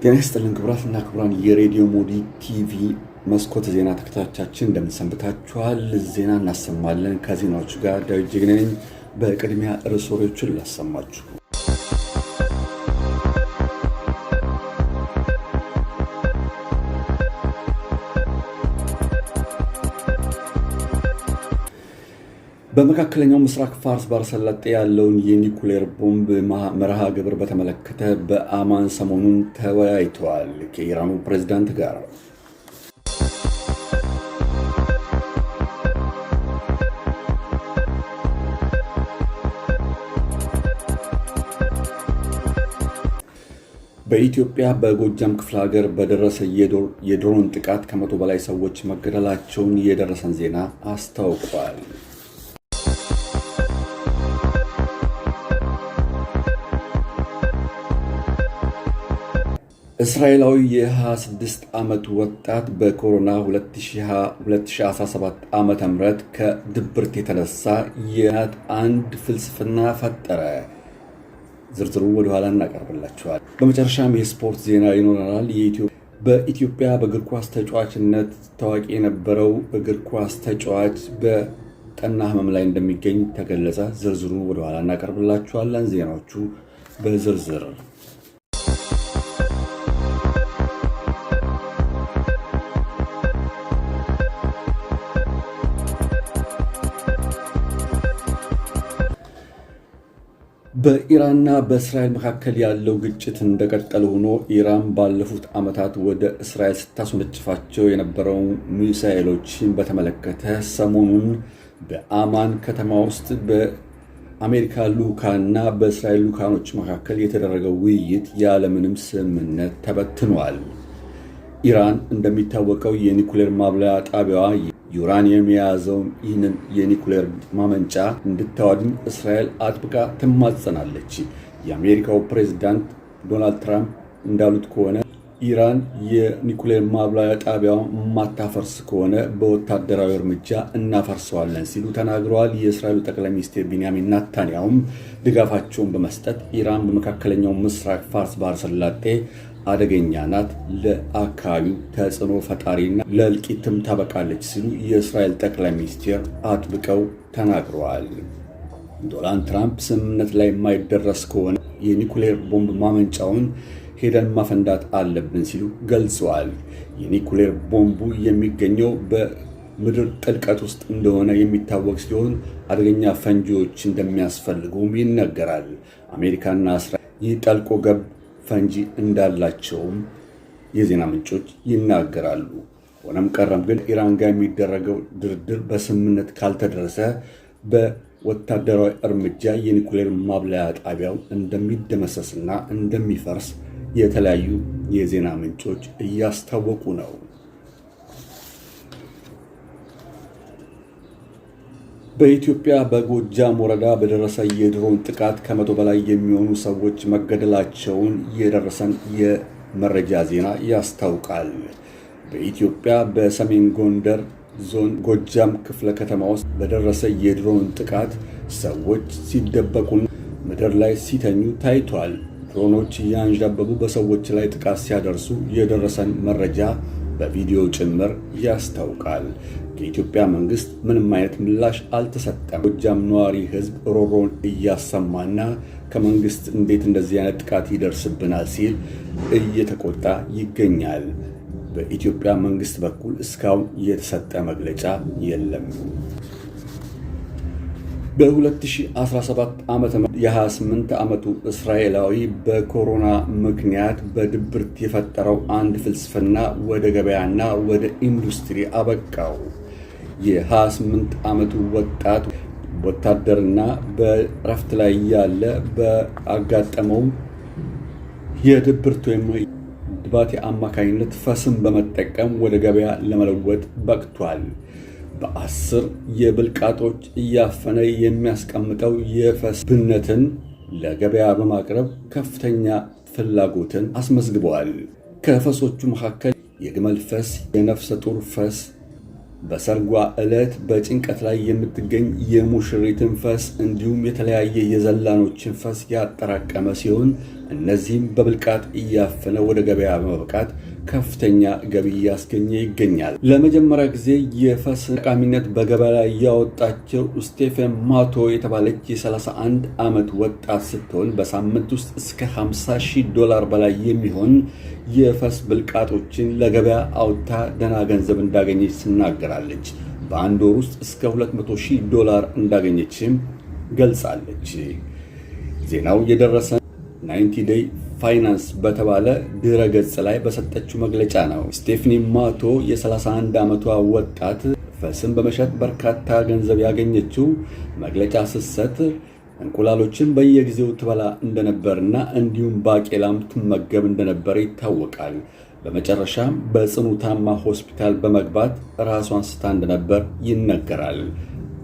ጤና ይስጥልን ክቡራትና ክቡራን የሬዲዮ ሞዲ ቲቪ መስኮት ዜና ተከታታዮቻችን እንደምንሰንብታችኋል። ዜና እናሰማለን። ከዜናዎቹ ጋር ዳዊት ጀግና ነኝ። በቅድሚያ ርዕሶቹን ላሰማችሁ። በመካከለኛው ምስራቅ ፋርስ ባህረ ሰላጤ ያለውን የኒኩሌር ቦምብ መርሃ ግብር በተመለከተ በአማን ሰሞኑን ተወያይተዋል ከኢራኑ ፕሬዝዳንት ጋር። በኢትዮጵያ በጎጃም ክፍለ ሀገር በደረሰ የድሮን ጥቃት ከ100 በላይ ሰዎች መገደላቸውን የደረሰን ዜና አስታውቋል። እስራኤላዊ የ26 ዓመት ወጣት በኮሮና 2017 ዓ.ም ከድብርት የተነሳ አንድ ፍልስፍና ፈጠረ። ዝርዝሩ ወደ ኋላ እናቀርብላችኋል። በመጨረሻም የስፖርት ዜና ይኖረናል። በኢትዮጵያ በእግር ኳስ ተጫዋችነት ታዋቂ የነበረው እግር ኳስ ተጫዋች በጠና ህመም ላይ እንደሚገኝ ተገለጸ። ዝርዝሩ ወደ ኋላ እናቀርብላችኋለን። ዜናዎቹ በዝርዝር በኢራንና በእስራኤል መካከል ያለው ግጭት እንደቀጠለ ሆኖ ኢራን ባለፉት ዓመታት ወደ እስራኤል ስታስወነጭፋቸው የነበረው ሚሳኤሎችን በተመለከተ ሰሞኑን በአማን ከተማ ውስጥ በአሜሪካ ልዑካንና በእስራኤል ልዑካኖች መካከል የተደረገው ውይይት ያለምንም ስምምነት ተበትኗል። ኢራን እንደሚታወቀው የኒኩሌር ማብላያ ጣቢያዋ ዩራኒየም የያዘውን ይህንን የኒኩሌር ማመንጫ እንድታወድም እስራኤል አጥብቃ ትማጸናለች። የአሜሪካው ፕሬዝዳንት ዶናልድ ትራምፕ እንዳሉት ከሆነ ኢራን የኒኩሌር ማብላያ ጣቢያውን ማታፈርስ ከሆነ በወታደራዊ እርምጃ እናፈርሰዋለን ሲሉ ተናግረዋል። የእስራኤሉ ጠቅላይ ሚኒስትር ቢንያሚን ኔታንያሁም ድጋፋቸውን በመስጠት ኢራን በመካከለኛው ምስራቅ ፋርስ ባህረ ሰላጤ አደገኛ ናት፣ ለአካባቢው ተጽዕኖ ፈጣሪና ለእልቂትም ታበቃለች ሲሉ የእስራኤል ጠቅላይ ሚኒስትር አጥብቀው ተናግረዋል። ዶናልድ ትራምፕ ስምምነት ላይ የማይደረስ ከሆነ የኒኩሌር ቦምብ ማመንጫውን ሄደን ማፈንዳት አለብን ሲሉ ገልጸዋል። የኒኩሌር ቦምቡ የሚገኘው በምድር ጥልቀት ውስጥ እንደሆነ የሚታወቅ ሲሆን አደገኛ ፈንጂዎች እንደሚያስፈልጉም ይነገራል። አሜሪካና እስራኤል ይህ ጠልቆ ገብ ፈንጂ እንዳላቸውም የዜና ምንጮች ይናገራሉ። ሆነም ቀረም ግን ኢራን ጋር የሚደረገው ድርድር በስምምነት ካልተደረሰ በወታደራዊ እርምጃ የኒኩሌር ማብላያ ጣቢያው እንደሚደመሰስና እንደሚፈርስ የተለያዩ የዜና ምንጮች እያስታወቁ ነው። በኢትዮጵያ በጎጃም ወረዳ በደረሰ የድሮን ጥቃት ከ100 በላይ የሚሆኑ ሰዎች መገደላቸውን የደረሰን የመረጃ ዜና ያስታውቃል። በኢትዮጵያ በሰሜን ጎንደር ዞን ጎጃም ክፍለ ከተማ ውስጥ በደረሰ የድሮን ጥቃት ሰዎች ሲደበቁና ምድር ላይ ሲተኙ ታይቷል። ድሮኖች እያንዣበቡ በሰዎች ላይ ጥቃት ሲያደርሱ የደረሰን መረጃ በቪዲዮ ጭምር ያስታውቃል። ከኢትዮጵያ መንግስት ምንም አይነት ምላሽ አልተሰጠም። ጎጃም ነዋሪ ህዝብ ሮሮን እያሰማና ከመንግስት እንዴት እንደዚህ አይነት ጥቃት ይደርስብናል ሲል እየተቆጣ ይገኛል። በኢትዮጵያ መንግስት በኩል እስካሁን የተሰጠ መግለጫ የለም። በ2017 ዓመተ የ28 ዓመቱ እስራኤላዊ በኮሮና ምክንያት በድብርት የፈጠረው አንድ ፍልስፍና ወደ ገበያና ወደ ኢንዱስትሪ አበቃው። የ28 ዓመቱ ወጣት ወታደርና በረፍት ላይ ያለ በአጋጠመው የድብርት ወይም ድባቴ አማካኝነት ፈስን በመጠቀም ወደ ገበያ ለመለወጥ በቅቷል። በ10 የብልቃጦች እያፈነ የሚያስቀምጠው የፈስ ብነትን ለገበያ በማቅረብ ከፍተኛ ፍላጎትን አስመዝግበዋል። ከፈሶቹ መካከል የግመል ፈስ፣ የነፍሰ ጡር ፈስ፣ በሰርጓ ዕለት በጭንቀት ላይ የምትገኝ የሙሽሪትን ፈስ እንዲሁም የተለያየ የዘላኖችን ፈስ ያጠራቀመ ሲሆን እነዚህም በብልቃጥ እያፈነ ወደ ገበያ በመብቃት ከፍተኛ ገቢ እያስገኘ ይገኛል። ለመጀመሪያ ጊዜ የፈስ ጠቃሚነት በገበያ ላይ ያወጣቸው ስቴፈን ማቶ የተባለች የ31 ዓመት ወጣት ስትሆን በሳምንት ውስጥ እስከ $50,000 በላይ የሚሆን የፈስ ብልቃጦችን ለገበያ አውጥታ ደህና ገንዘብ እንዳገኘች ትናገራለች። በአንድ ወር ውስጥ እስከ $200,000 እንዳገኘችም ገልጻለች። ዜናው የደረሰ 90 ዴይ ፋይናንስ በተባለ ድረ ገጽ ላይ በሰጠችው መግለጫ ነው። ስቴፈኒ ማቶ የ31 ዓመቷ ወጣት ፈስን በመሸጥ በርካታ ገንዘብ ያገኘችው መግለጫ ስትሰጥ እንቁላሎችን በየጊዜው ትበላ እንደነበርና እንዲሁም ባቄላም ትመገብ እንደነበር ይታወቃል። በመጨረሻም በጽኑ ታማ ሆስፒታል በመግባት ራሷን ስታ እንደነበር ይነገራል።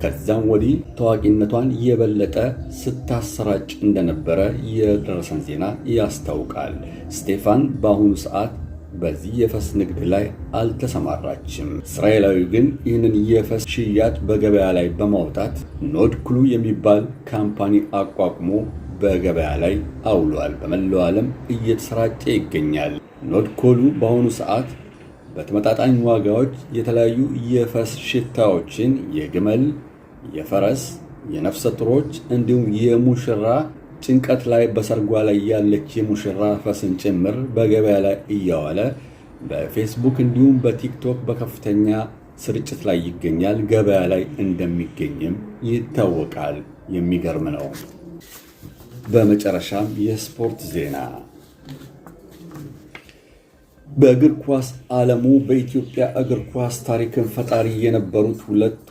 ከዛም ወዲህ ታዋቂነቷን የበለጠ ስታሰራጭ እንደነበረ የደረሰን ዜና ያስታውቃል። ስቴፋን በአሁኑ ሰዓት በዚህ የፈስ ንግድ ላይ አልተሰማራችም። እስራኤላዊ ግን ይህንን የፈስ ሽያጭ በገበያ ላይ በማውጣት ኖድክሉ የሚባል ካምፓኒ አቋቁሞ በገበያ ላይ አውሏል። በመላው ዓለም እየተሰራጨ ይገኛል። ኖድክሉ በአሁኑ ሰዓት በተመጣጣኝ ዋጋዎች የተለያዩ የፈስ ሽታዎችን የግመል፣ የፈረስ፣ የነፍሰ ጡሮች እንዲሁም የሙሽራ ጭንቀት ላይ በሰርጓ ላይ ያለች የሙሽራ ፈስን ጭምር በገበያ ላይ እያዋለ በፌስቡክ እንዲሁም በቲክቶክ በከፍተኛ ስርጭት ላይ ይገኛል። ገበያ ላይ እንደሚገኝም ይታወቃል። የሚገርም ነው። በመጨረሻም የስፖርት ዜና። በእግር ኳስ ዓለሙ በኢትዮጵያ እግር ኳስ ታሪክን ፈጣሪ የነበሩት ሁለቱ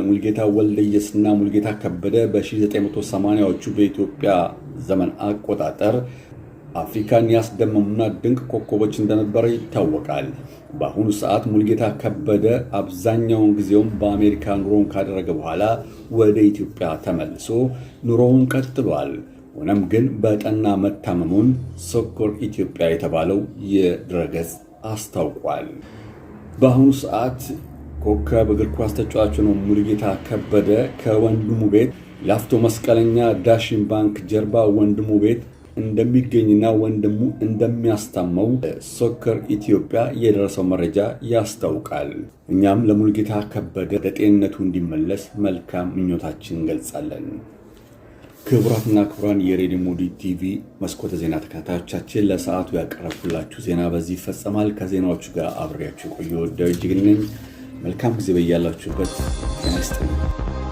ሙልጌታ ወልደየስና ሙልጌታ ከበደ በ1980ዎቹ በኢትዮጵያ ዘመን አቆጣጠር አፍሪካን ያስደመሙና ድንቅ ኮከቦች እንደነበረ ይታወቃል። በአሁኑ ሰዓት ሙልጌታ ከበደ አብዛኛውን ጊዜውን በአሜሪካ ኑሮውን ካደረገ በኋላ ወደ ኢትዮጵያ ተመልሶ ኑሮውን ቀጥሏል። ሆነም ግን በጠና መታመሙን ሶከር ኢትዮጵያ የተባለው የድረገጽ አስታውቋል። በአሁኑ ሰዓት ኮከብ እግር ኳስ ተጫዋች ነው ሙልጌታ ከበደ ከወንድሙ ቤት ላፍቶ መስቀለኛ ዳሽን ባንክ ጀርባ ወንድሙ ቤት እንደሚገኝና ወንድሙ እንደሚያስታመው ሶከር ኢትዮጵያ የደረሰው መረጃ ያስታውቃል። እኛም ለሙልጌታ ከበደ ለጤንነቱ እንዲመለስ መልካም ምኞታችን እንገልጻለን። ክቡራትና ክቡራን የሬዲዮ ሞዲ ቲቪ መስኮተ ዜና ተከታታዮቻችን ለሰዓቱ ያቀረብኩላችሁ ዜና በዚህ ይፈጸማል። ከዜናዎቹ ጋር አብሬያችሁ ቆየሁ። ዳዊት ጅግር ነኝ። መልካም ጊዜ በያላችሁበት። ጤና ይስጥልኝ።